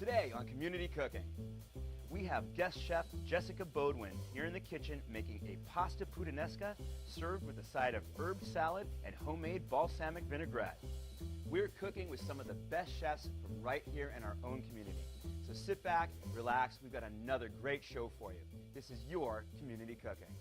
Today on Community Cooking, we have guest chef Jessica Beaudoin here in the kitchen making a pasta puttanesca served with a side of herb salad and homemade balsamic vinaigrette. We're cooking with some of the best chefs from right here in our own community. So sit back, relax, we've got another great show for you. This is your Community Cooking.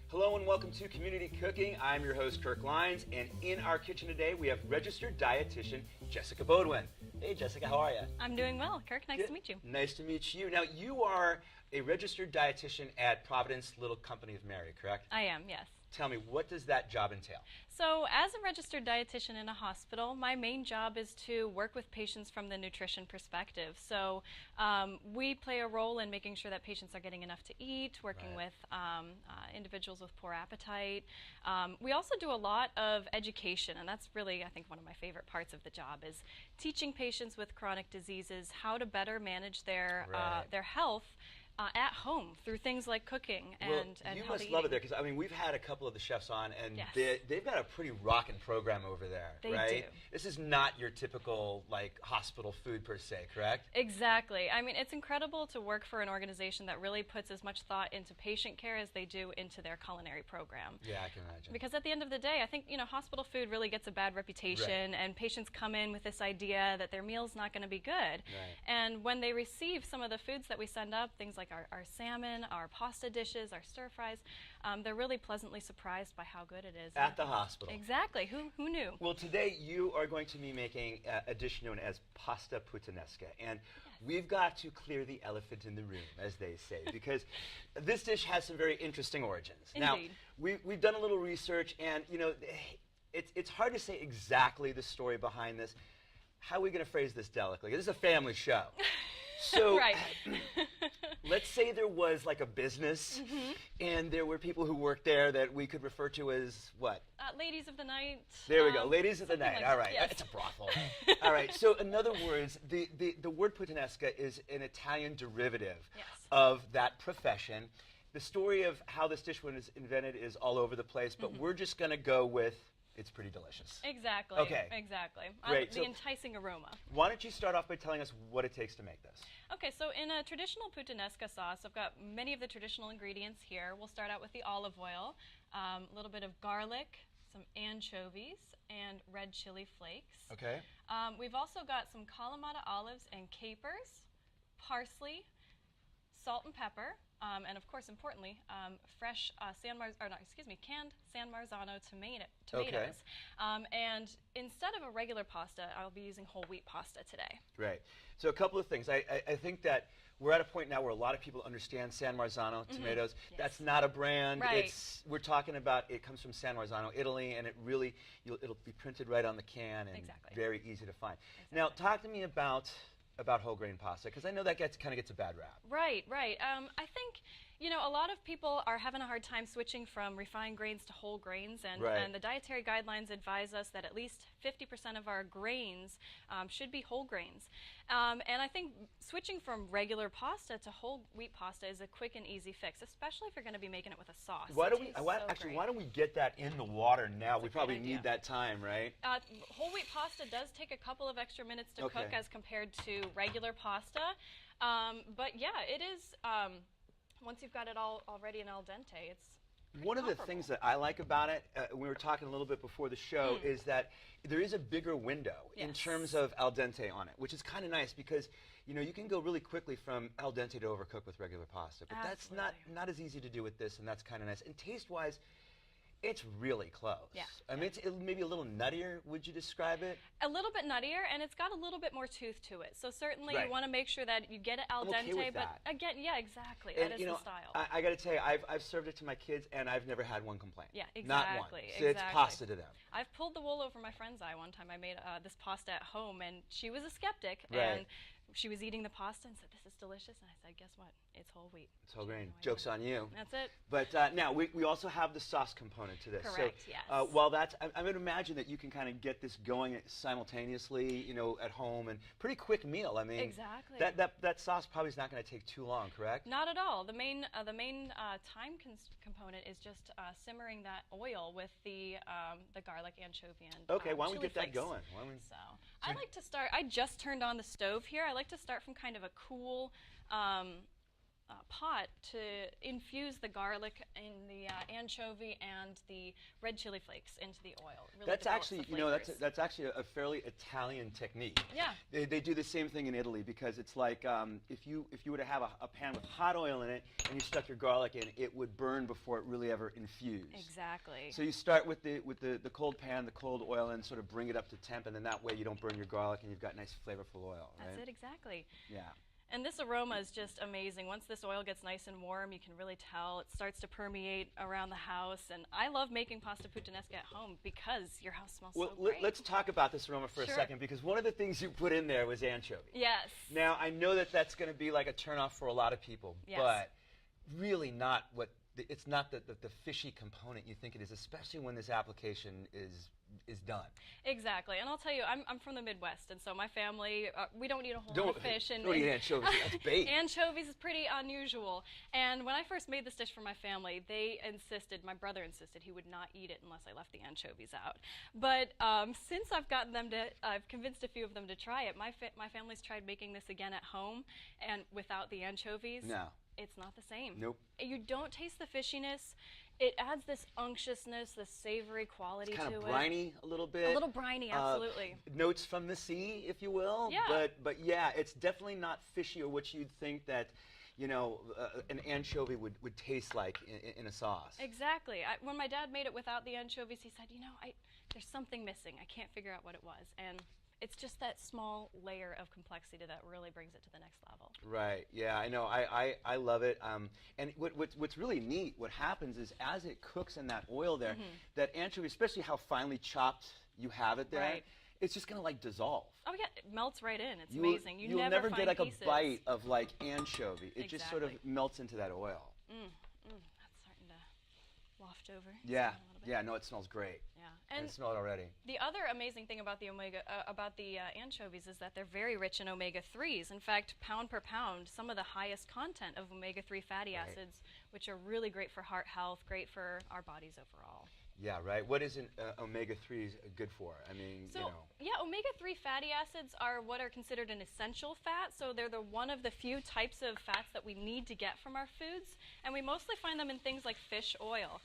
Hello and welcome to Community Cooking. I'm your host, Kirk Leins, and in our kitchen today we have registered dietitian Jessica Beaudoin. Hey Jessica, how are you? I'm doing well, Kirk. Nice to meet you. Nice to meet you. Now you are a registered dietitian at Providence Little Company of Mary, correct? I am, yes. Tell me, what does that job entail? So as a registered dietitian in a hospital, my main job is to work with patients from the nutrition perspective. So we play a role in making sure that patients are getting enough to eat, working with individuals with poor appetite. We also do a lot of education, and that's really, I think, one of my favorite parts of the job is teaching patients with chronic diseases how to better manage their health at home through things like cooking and you healthy must love it eating. there, because I mean we've had a couple of the chefs on, and Yes. they've got a pretty rockin' program over there, They right? do. This is not your typical like hospital food per se, correct? Exactly. I mean, it's incredible to work for an organization that really puts as much thought into patient care as they do into their culinary program. Yeah, I can imagine. Because at the end of the day, I think, you know, hospital food really gets a bad reputation, and patients come in with this idea that their meal's not going to be good. And when they receive some of the foods that we send up, things like our salmon, our pasta dishes, our stir fries, they're really pleasantly surprised by how good it is. At the hospital. Exactly. Who knew? Well, today you are going to be making a dish known as pasta puttanesca, and we've got to clear the elephant in the room, as they say, because this dish has some very interesting origins. Indeed. Now, we've done a little research, and you know, it's hard to say exactly the story behind this. How are we going to phrase this delicately? This is a family show. So, let's say there was like a business, and there were people who worked there that we could refer to as what? Ladies of the night. There we go, ladies of the night. Like all right, yes. It's a brothel. All right, so in other words, the word puttanesca is an Italian derivative of that profession. The story of how this dish was invented is all over the place, but we're just going to go with it's pretty delicious. Exactly. Okay. Exactly. Great. The enticing aroma. Why don't you start off by telling us what it takes to make this? Okay, so in a traditional puttanesca sauce, I've got many of the traditional ingredients here. We'll start out with the olive oil, a little bit of garlic, some anchovies, and red chili flakes. Okay. We've also got some Kalamata olives and capers, parsley, salt and pepper, and of course, importantly, fresh canned San Marzano tomatoes. Okay. And instead of a regular pasta, I'll be using whole wheat pasta today. Right. So a couple of things. I think that we're at a point now where a lot of people understand San Marzano tomatoes. Yes. That's not a brand. Right. We're talking about it comes from San Marzano, Italy, and it'll be printed right on the can and very easy to find. Now, talk to me about whole grain pasta, because I know that kind of gets a bad rap. Right. I think, you know, a lot of people are having a hard time switching from refined grains to whole grains, and the dietary guidelines advise us that at least 50% of our grains should be whole grains. And I think switching from regular pasta to whole wheat pasta is a quick and easy fix, especially if you're going to be making it with a sauce. Why don't we get that in the water now? We probably need that time, right? Whole wheat pasta does take a couple of extra minutes to cook as compared to regular pasta. But yeah, it is, once you've got it all ready and al dente, it's one of the things that I like about it, we were talking a little bit before the show, is that there is a bigger window in terms of al dente on it, which is kind of nice because, you know, you can go really quickly from al dente to overcook with regular pasta, but that's not as easy to do with this, and that's kind of nice. And taste-wise, it's really close. Yeah. I mean, it's maybe a little nuttier, would you describe it? A little bit nuttier, and it's got a little bit more tooth to it. So certainly you want to make sure that you get it al dente. I'm okay with but that. again, yeah, exactly. And, that is the style. I got to tell you, I've served it to my kids, and I've never had one complaint. Yeah, exactly. Not one. So it's pasta to them. I've pulled the wool over my friend's eye one time. I made this pasta at home, and she was a skeptic, and she was eating the pasta and said, "This is delicious." And I said, "Guess what? It's whole wheat." It's whole She had grain. no idea. Joke's on you. That's it. But now we also have the sauce component to this. Correct, so, yes. While that's, I would imagine that you can kind of get this going simultaneously, at home, and pretty quick meal. I mean, Exactly. That sauce probably is not going to take too long, correct? Not at all. The main time component is just simmering that oil with the garlic, anchovy, and Okay, why don't we chili get that flakes. going? So I like to start. I just turned on the stove here. I like to start from kind of a cool pot to infuse the garlic and the anchovy and the red chili flakes into the oil. It really That's develops actually, the flavors. that's actually a fairly Italian technique. Yeah. They do the same thing in Italy, because it's like if you were to have a pan with hot oil in it and you stuck your garlic in, it would burn before it really ever infused. Exactly. So you start with the cold pan, the cold oil, and sort of bring it up to temp, and then that way you don't burn your garlic and you've got nice flavorful oil. Right? That's it, exactly. Yeah. And this aroma is just amazing. Once this oil gets nice and warm, you can really tell. It starts to permeate around the house. And I love making pasta puttanesca at home because your house smells so great. Let's talk about this aroma for a Sure. second, because one of the things you put in there was anchovy. Yes. Now, I know that that's going to be like a turnoff for a lot of people, Yes. but really not it's not the fishy component you think it is, especially when this application is done. Exactly. And I'll tell you, I'm from the Midwest, and so my family, we don't eat a whole lot of fish. And Don't eat anchovies. That's bait. Anchovies is pretty unusual. And when I first made this dish for my family, my brother insisted he would not eat it unless I left the anchovies out. But since I've convinced a few of them to try it, my family's tried making this again at home, and without the anchovies. No. It's not the same. Nope. You don't taste the fishiness. It adds this unctuousness, this savory quality to it. Kind of briny a little bit. A little briny, absolutely. Notes from the sea, if you will. Yeah. But yeah, it's definitely not fishy or what you'd think that, an anchovy would taste like in a sauce. Exactly. When my dad made it without the anchovies, he said, there's something missing. I can't figure out what it was. And it's just that small layer of complexity that really brings it to the next level. Right. Yeah, I know. I love it. And what's really neat, what happens is as it cooks in that oil there, that anchovy, especially how finely chopped you have it there, Right. it's just going to like dissolve. Oh yeah, it melts right in. It's amazing. You'll never get find like pieces. a bite of like anchovy. It just sort of Exactly. melts into that oil. That's starting to waft over. Yeah. A little bit. Yeah. No, it smells great. Yeah. I And can smell it already. the other amazing thing about the anchovies is that they're very rich in omega-3s. In fact, pound per pound, some of the highest content of omega-3 fatty Right. acids, which are really great for heart health, great for our bodies overall. Yeah, right. What is omega-3s good for? I mean, So, yeah, omega-3 fatty acids are what are considered an essential fat. So they're one of the few types of fats that we need to get from our foods. And we mostly find them in things like fish oil.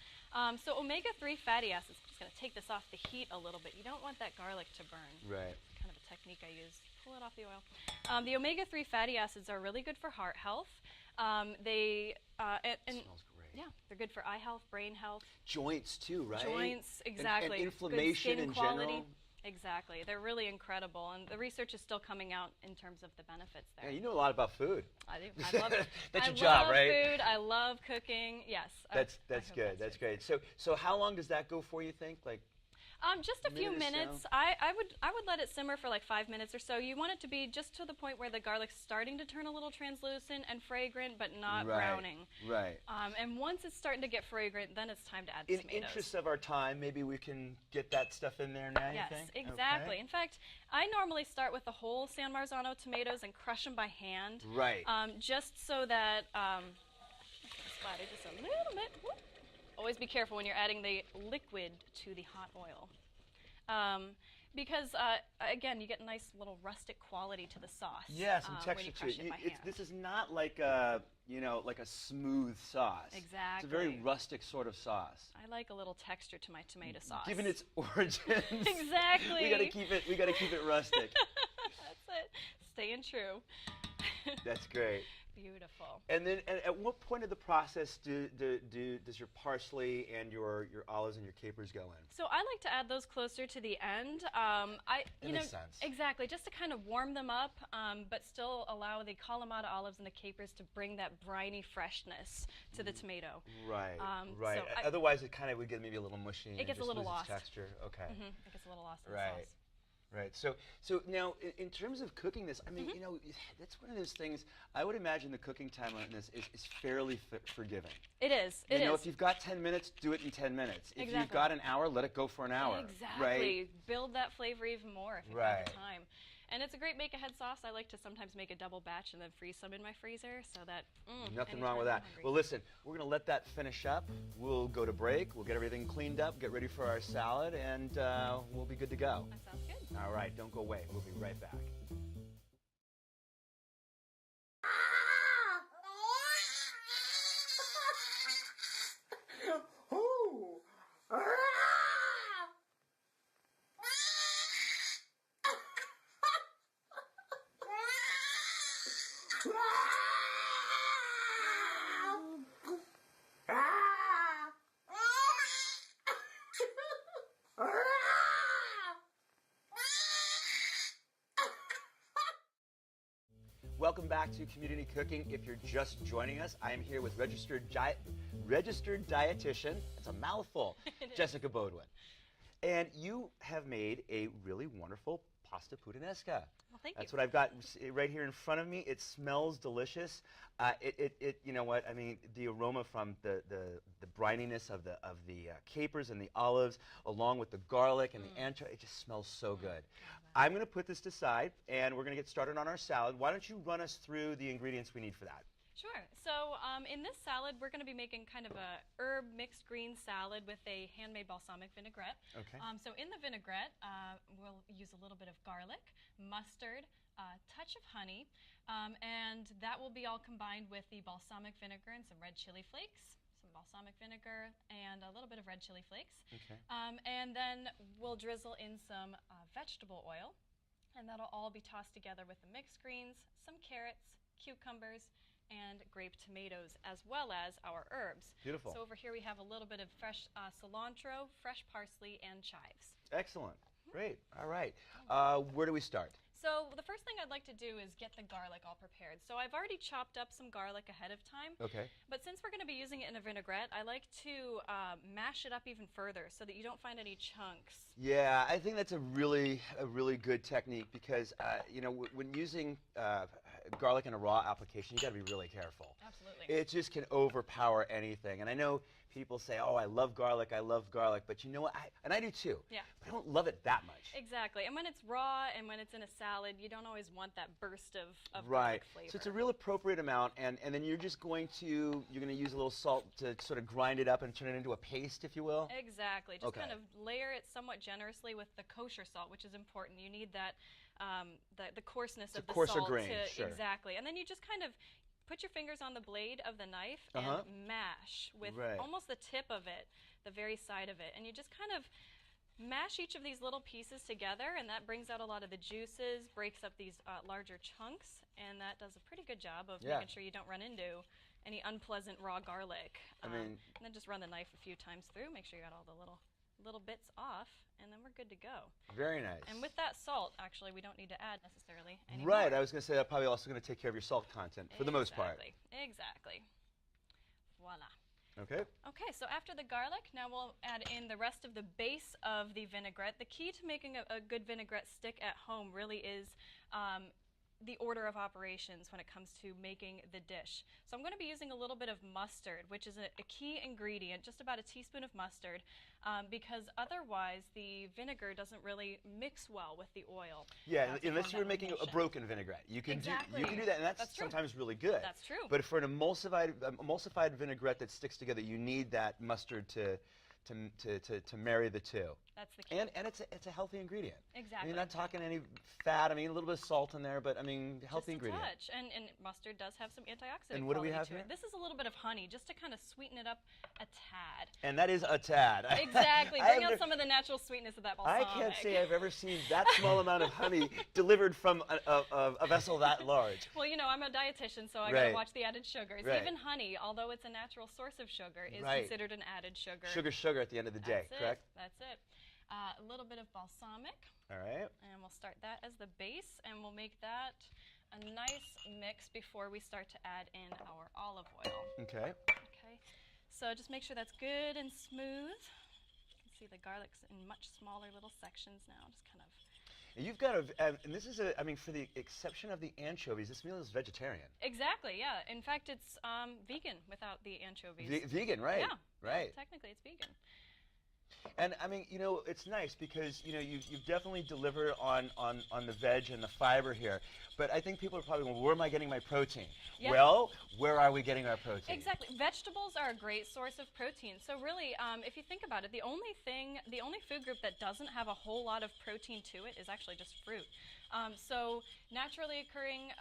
So omega-3 fatty acids, I'm just going to take this off the heat a little bit. You don't want that garlic to burn. Right. It's kind of a technique I use. Pull it off the oil. The omega-3 fatty acids are really good for heart health. It smells great. Yeah, they're good for eye health, brain health. Joints too, right? Joints, exactly. And inflammation Good skin in quality. general. Exactly. They're really incredible, and the research is still coming out in terms of the benefits there. Yeah, you know a lot about food. I do. I love it. That's your I job, love right? Food. I love cooking. Yes. That's I hope good. That's it. great. So how long does that go for, you think? Like Just a few minute or minutes. so? I would let it simmer for like 5 minutes or so. You want it to be just to the point where the garlic's starting to turn a little translucent and fragrant, but not browning. Right. And once it's starting to get fragrant, then it's time to add the In tomatoes. interest of our time, maybe we can get that stuff in there now, Yes, you think? exactly. Okay. In fact, I normally start with the whole San Marzano tomatoes and crush them by hand. Right. Just so that, splatter just a little bit. Whoop. Always be careful when you're adding the liquid to the hot oil. Because, again, you get a nice little rustic quality to the sauce. Yeah, some when texture you to crush it. it by hand. This is not like a, like a smooth sauce. Exactly. It's a very rustic sort of sauce. I like a little texture to my tomato sauce. Given its origins. Exactly. We gotta keep it rustic. That's it. Staying true. That's great. Beautiful. And then, at what point of the process does your parsley and your olives and your capers go in? So I like to add those closer to the end. That makes sense. Exactly, just to kind of warm them up, but still allow the Kalamata olives and the capers to bring that briny freshness to the tomato. Right. Right. So Otherwise, it kind of would get maybe a little mushy. It gets a little lost. Texture. Okay. It gets a little lost in Right. the sauce. Right. So now, in terms of cooking this, I mean, you know, that's one of those things. I would imagine the cooking time on this is fairly forgiving. It is. You know, if you've got 10 minutes, do it in 10 minutes. If you've got an hour, let it go for an hour. Exactly. Right? Build that flavor even more if you've got the time. And it's a great make-ahead sauce. I like to sometimes make a double batch and then freeze some in my freezer so that Nothing wrong with that. Well, listen, we're going to let that finish up. We'll go to break. We'll get everything cleaned up, get ready for our salad, and we'll be good to go. That sounds good. All right, don't go away. We'll be right back. Welcome back to Community Cooking. If you're just joining us, I am here with registered dietitian, it's a mouthful, Jessica Beaudoin. And you have made a really wonderful pasta puttanesca. Well, thank you. That's what I've got right here in front of me. It smells delicious. You know what? I mean, the aroma from the brininess of the capers and the olives, along with the garlic and the anchovy, it just smells so good. I'm going to put this aside, and we're going to get started on our salad. Why don't you run us through the ingredients we need for that? Sure. So in this salad, we're going to be making kind of a herb mixed green salad with a handmade balsamic vinaigrette. Okay. So in the vinaigrette, we'll use a little bit of garlic, mustard, a touch of honey, and that will be all combined with the balsamic vinegar and some red chili flakes, some balsamic vinegar, and a little bit of red chili flakes. Okay. And then we'll drizzle in some vegetable oil, and that'll all be tossed together with the mixed greens, some carrots, cucumbers, and grape tomatoes, as well as our herbs. Beautiful. So over here we have a little bit of fresh cilantro, fresh parsley, and chives. Excellent. Great. All right. Where do we start? So the first thing I'd like to do is get the garlic all prepared. So I've already chopped up some garlic ahead of time. Okay. But since we're going to be using it in a vinaigrette, I like to mash it up even further so that you don't find any chunks. Yeah, I think that's a really good technique because you know, when using garlic in a raw application, you got to be really careful. Absolutely. It just can overpower anything. And I know people say, "Oh, I love garlic, but you know what? And I do too. Yeah. But I don't love it that much. Exactly. And when it's raw and when it's in a salad, you don't always want that burst of Right. garlic flavor. So it's a real appropriate amount, and then you're going to use a little salt to sort of grind it up and turn it into a paste, if you will. Exactly. Just Okay. kind of layer it somewhat generously with the kosher salt, which is important. You need that the coarseness of the coarser salt grain, to sure. Exactly. And then you just kind of put your fingers on the blade of the knife and mash with almost the tip of it, the very side of it. And you just kind of mash each of these little pieces together, and that brings out a lot of the juices, breaks up these larger chunks, and that does a pretty good job of making sure you don't run into any unpleasant raw garlic. And then just run the knife a few times through, make sure you got all the little bits off, and then we're good to go. Very nice. And with that salt, actually, we don't need to add necessarily anymore. Right, I was going to say that's probably also going to take care of your salt content for the most part. Exactly. Voila. Okay. Okay, so after the garlic, now we'll add in the rest of the base of the vinaigrette. The key to making a good vinaigrette stick at home really is the order of operations when it comes to making the dish. So I'm going to be using a little bit of mustard, which is a key ingredient, just about a teaspoon of mustard, because otherwise the vinegar doesn't really mix well with the oil. Yeah, unless you're making a broken vinaigrette. You can do that, and that's sometimes really good. That's true. But for an emulsified vinaigrette that sticks together, you need that mustard to marry the two. That's the key. And it's a healthy ingredient. Exactly. I mean, you're not talking any fat. I mean, a little bit of salt in there, but I mean, healthy ingredient. Just a touch. And mustard does have some antioxidant And what do we have to here? it. This is a little bit of honey, just to kind of sweeten it up a tad. And that is a tad. Exactly. Bring out some of the natural sweetness of that balsamic. I can't say I've ever seen that small amount of honey delivered from a vessel that large. Well, you know, I'm a dietitian, so I got to watch the added sugars. Right. Even honey, although it's a natural source of sugar, is considered an added sugar. Sugar at the end of the day, correct? That's it. A little bit of balsamic. All right. And we'll start that as the base, and we'll make that a nice mix before we start to add in our olive oil. Okay. Okay. So just make sure that's good and smooth. You can see the garlic's in much smaller little sections now. Just kind of And you've got and this is I mean, for the exception of the anchovies, this meal is vegetarian. Exactly, yeah. In fact, it's vegan without the anchovies. Vegan, right? Yeah, right. Technically, it's vegan. And I mean, you know, it's nice because, you know, you've definitely delivered on the veg and the fiber here. But I think people are probably going, where am I getting my protein? Yeah. Well, where are we getting our protein? Exactly. Vegetables are a great source of protein. So really, if you think about it, the only food group that doesn't have a whole lot of protein to it is actually just fruit. So naturally occurring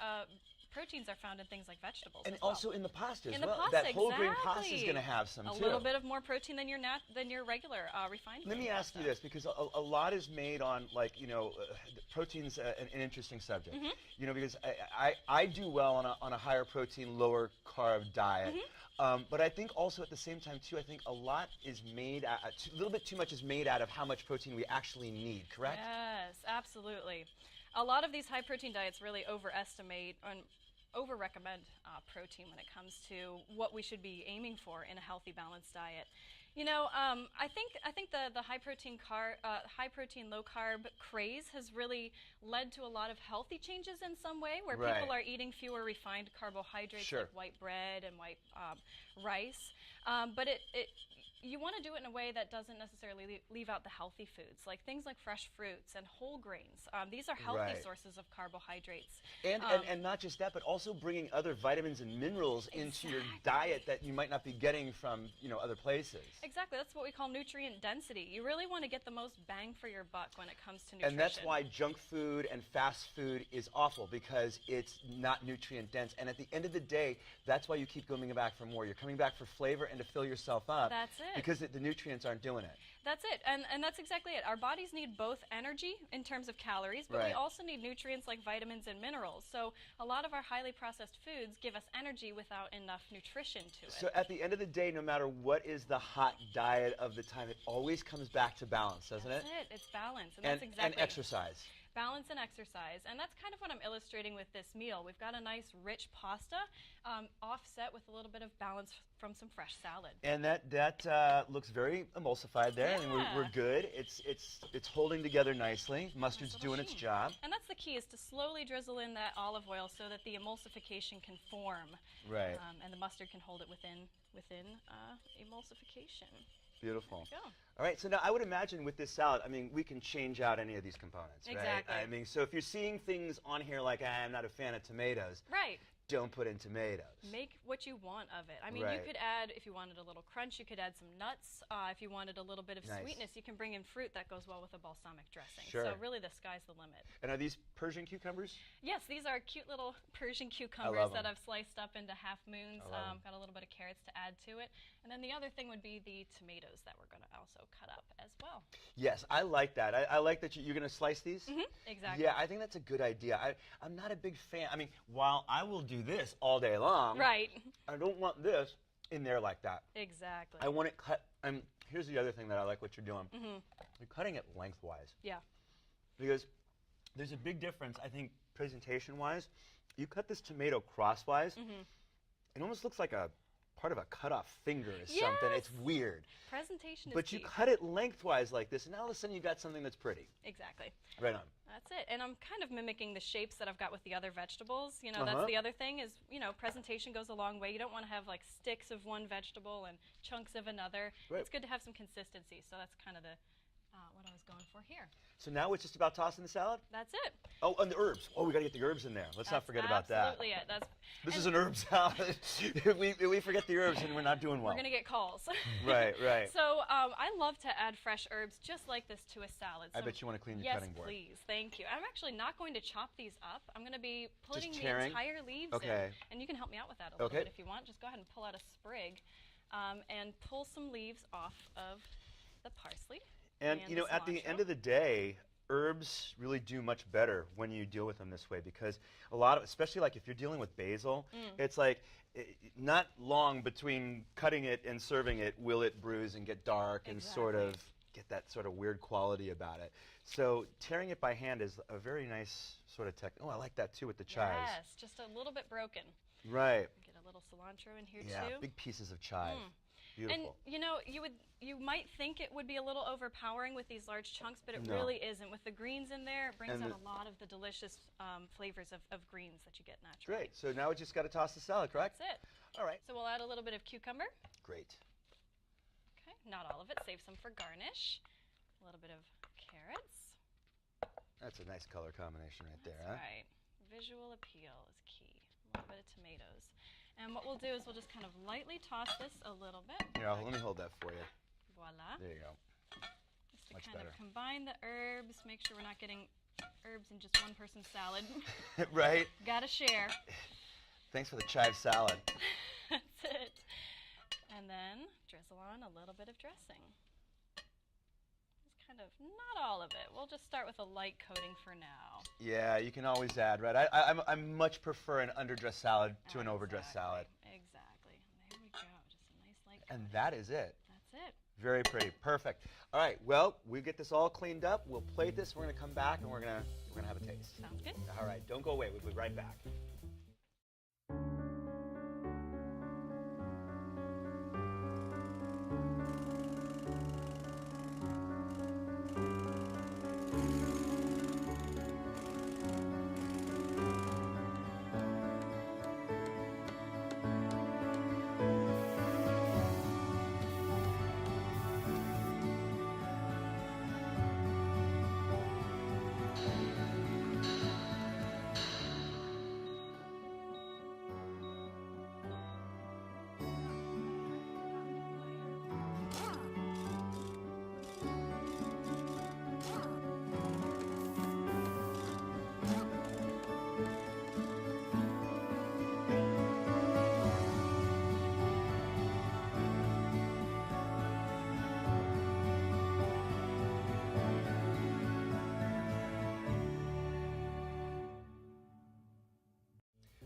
proteins are found in things like vegetables. And as well. also in the pasta as in well. The pasta, that whole grain exactly. pasta is going to have some too. A little bit of more protein than your regular refined. Let me ask you this, because a lot is made on, like, you know, protein's an interesting subject. Mm-hmm. You know, because I do well on a higher protein, lower carb diet. Mm-hmm. But I think also at the same time too, I think a lot is made, a little bit too much is made out of how much protein we actually need. Correct? Yes, absolutely. A lot of these high protein diets really overestimate and over-recommend protein when it comes to what we should be aiming for in a healthy, balanced diet. You know, I think the high protein, low carb craze has really led to a lot of healthy changes in some way, where Right. people are eating fewer refined carbohydrates Sure. like white bread and white rice. But you want to do it in a way that doesn't necessarily leave out the healthy foods, like things like fresh fruits and whole grains. These are healthy Right. sources of carbohydrates. And not just that, but also bringing other vitamins and minerals into your diet that you might not be getting from, you know, other places. Exactly. That's what we call nutrient density. You really want to get the most bang for your buck when it comes to nutrition. And that's why junk food and fast food is awful, because it's not nutrient dense. And at the end of the day, that's why you keep coming back for more. You're coming back for flavor and to fill yourself up. That's it. Because the nutrients aren't doing it. That's it. And that's exactly it. Our bodies need both energy in terms of calories, but we Right. also need nutrients like vitamins and minerals. So a lot of our highly processed foods give us energy without enough nutrition to it. So at the end of the day, no matter what is the hot diet of the time, it always comes back to balance, doesn't That's it? It's balance. And that's exactly And exercise. balance and exercise. And that's kind of what I'm illustrating with this meal. We've got a nice rich pasta offset with a little bit of balance from some fresh salad. And that looks very emulsified there. I mean, we're good. It's holding together nicely. Mustard's Nice doing its sheen. job. And that's the key, is to slowly drizzle in that olive oil so that the emulsification can form. Right. And the mustard can hold it within emulsification. Beautiful. There you go. All right, so now I would imagine with this salad, I mean, we can change out any of these components, right? Exactly. I mean, so if you're seeing things on here like, I'm not a fan of tomatoes, Right. don't put in tomatoes. Make what you want of it. I mean, Right. you could add, if you wanted a little crunch, you could add some nuts. If you wanted a little bit of Nice. sweetness, you can bring in fruit that goes well with a balsamic dressing. Sure. So really, the sky's the limit. And are these Persian cucumbers? Yes, these are cute little Persian I cucumbers love that 'em. I've sliced up into half moons. I love 'em. Got a little bit of carrots to add to it. And then the other thing would be the tomatoes that we're going to also cut up as well. Yes, I like that. I like that you're going to slice these. Exactly. Yeah, I think that's a good idea. I'm not a big fan. I mean, while I will do this all day long, Right. I don't want this in there like that. Exactly. I want it cut. And here's the other thing that I like what you're doing. You're cutting it lengthwise. Yeah. Because there's a big difference, I think, presentation-wise. You cut this tomato crosswise, it almost looks like a part of a cut-off finger or something. It's weird. Presentation is But you key. cut it lengthwise like this, and now all of a sudden you've got something that's pretty. Exactly. Right on. That's it. And I'm kind of mimicking the shapes that I've got with the other vegetables. You know, that's the other thing is, you know, presentation goes a long way. You don't want to have like sticks of one vegetable and chunks of another. Right. It's good to have some consistency. So that's kind of the what I was going for here. So now it's just about tossing the salad? That's it. Oh, and the herbs. Oh, we got to get the herbs in there. Let's not forget about that. Absolutely it. This is an herb salad. If we forget the herbs, and we're not doing well. We're going to get calls. Right, right. So I love to add fresh herbs just like this to a salad. I So bet you want to clean your yes, cutting board. please. Thank you. I'm actually not going to chop these up. I'm going to be putting the tearing? entire leaves Okay. in. And you can help me out with that a little Okay. bit if you want. Just go ahead and pull out a sprig and pull some leaves off of the parsley. And you know, the at the cilantro. end of the day, herbs really do much better when you deal with them this way, because a lot of, especially like if you're dealing with basil, it's like not long between cutting it and serving it will it bruise and get dark and sort of get that sort of weird quality about it. So tearing it by hand is a very nice sort of technique. Oh, I like that too with the chives. Yes, just a little bit broken. Right. Get a little cilantro in here Yeah, too. big pieces of chive. Beautiful. And you might think it would be a little overpowering with these large chunks, but it really isn't. With the greens in there, it brings out a lot of the delicious flavors of greens that you get naturally. Great. So now we just got to toss the salad, correct? That's it. All right. So we'll add a little bit of cucumber. Great. Okay, not all of it. Save some for garnish. A little bit of carrots. That's a nice color combination right there, huh? That's right. Visual appeal is key. A little bit of tomatoes. And what we'll do is we'll just kind of lightly toss this a little bit. Here, let me hold that for you. Voila. There you go. Just to Much kind better. of combine the herbs, make sure we're not getting herbs in just one person's salad. Right? Gotta share. Thanks for the chive salad. That's it. And then drizzle on a little bit of dressing. Just kind of, not all of it. We'll just start with a light coating for now. Yeah, you can always add, right? I much prefer an underdressed salad to an overdressed salad. Exactly. There we go. Just a nice light coating. And that is it. That's it. Very pretty. Perfect. All right. Well, we get this all cleaned up. We'll plate this. We're going to come back and we're going to have a taste. Sounds good. All right. Don't go away. We'll be right back.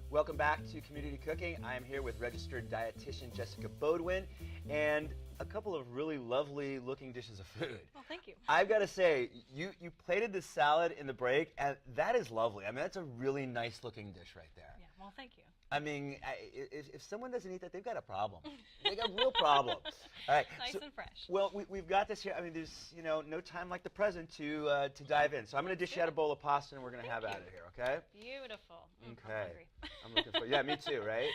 Welcome back to Community Cooking. I am here with registered dietitian Jessica Beaudoin and a couple of really lovely looking dishes of food. Well, thank you. I've got to say, you plated this salad in the break, and that is lovely. I mean, that's a really nice looking dish right there. Yeah, well, thank you. I mean, if someone doesn't eat that, they've got a problem. They got a real problem. All right. Nice and fresh. Well, we've got this here. I mean, there's no time like the present to dive in. So I'm going to dish you out a bowl of pasta, and we're going to have at it here. Okay? Beautiful. Okay. I'm hungry. I'm looking for. Yeah, me too. Right?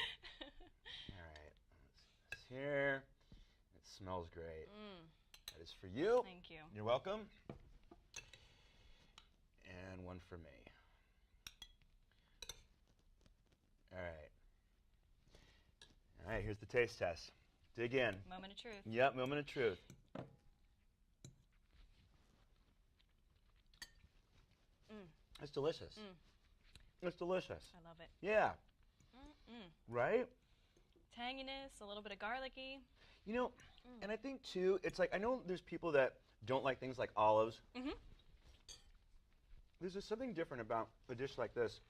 All right. Let's put this here. It smells great. That is for you. Thank you. You're welcome. And one for me. All right. All right, here's the taste test. Dig in. Moment of truth. Yep, moment of truth. It's delicious. It's delicious. I love it. Yeah. Right? Tanginess, a little bit of garlicky. You know, and I think too, it's like, I know there's people that don't like things like olives. There's just something different about a dish like this,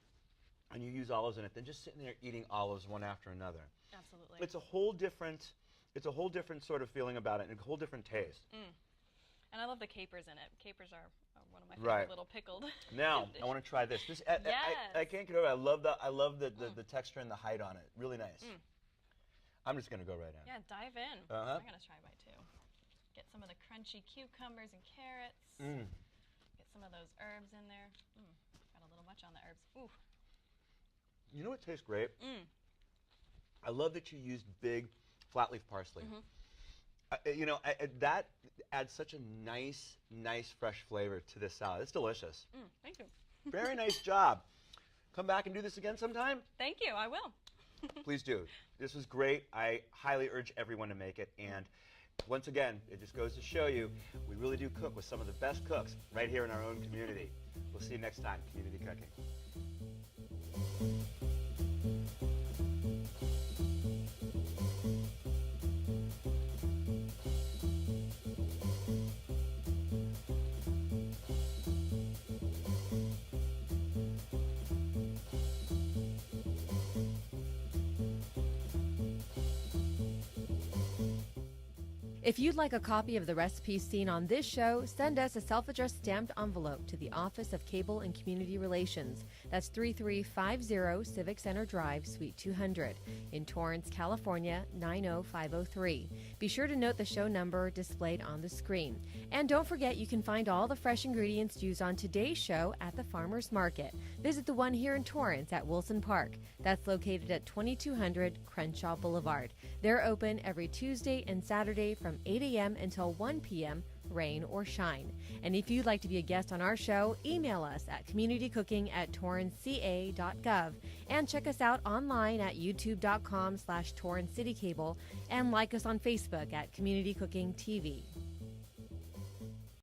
and you use olives in it, than just sitting there eating olives one after another. Absolutely. It's a whole different sort of feeling about it, and a whole different taste. And I love the capers in it. Capers are one of my favorite little pickled. Now I want to try this. I can't get over it. I love the texture and the height on it. Really nice. I'm just gonna go right in. Yeah, dive in. I'm gonna try a bite too. Get some of the crunchy cucumbers and carrots. Get some of those herbs in there. Got a little much on the herbs. Ooh. You know what tastes great? I love that you used big flat leaf parsley. That adds such a nice fresh flavor to this salad. It's delicious. Thank you. Very nice job. Come back and do this again sometime? Thank you, I will. Please do. This was great. I highly urge everyone to make it. And once again, it just goes to show you, we really do cook with some of the best cooks right here in our own community. We'll see you next time, Community Cooking. If you'd like a copy of the recipes seen on this show, send us a self-addressed stamped envelope to the Office of Cable and Community Relations. That's 3350 Civic Center Drive, Suite 200, in Torrance, California, 90503. Be sure to note the show number displayed on the screen. And don't forget, you can find all the fresh ingredients used on today's show at the Farmers Market. Visit the one here in Torrance at Wilson Park. That's located at 2200 Crenshaw Boulevard. They're open every Tuesday and Saturday from 8 a.m. until 1 p.m., rain or shine. And if you'd like to be a guest on our show, email us at communitycooking@torranceca.gov and check us out online at youtube.com/TorranceCityCable and like us on Facebook at Community Cooking TV.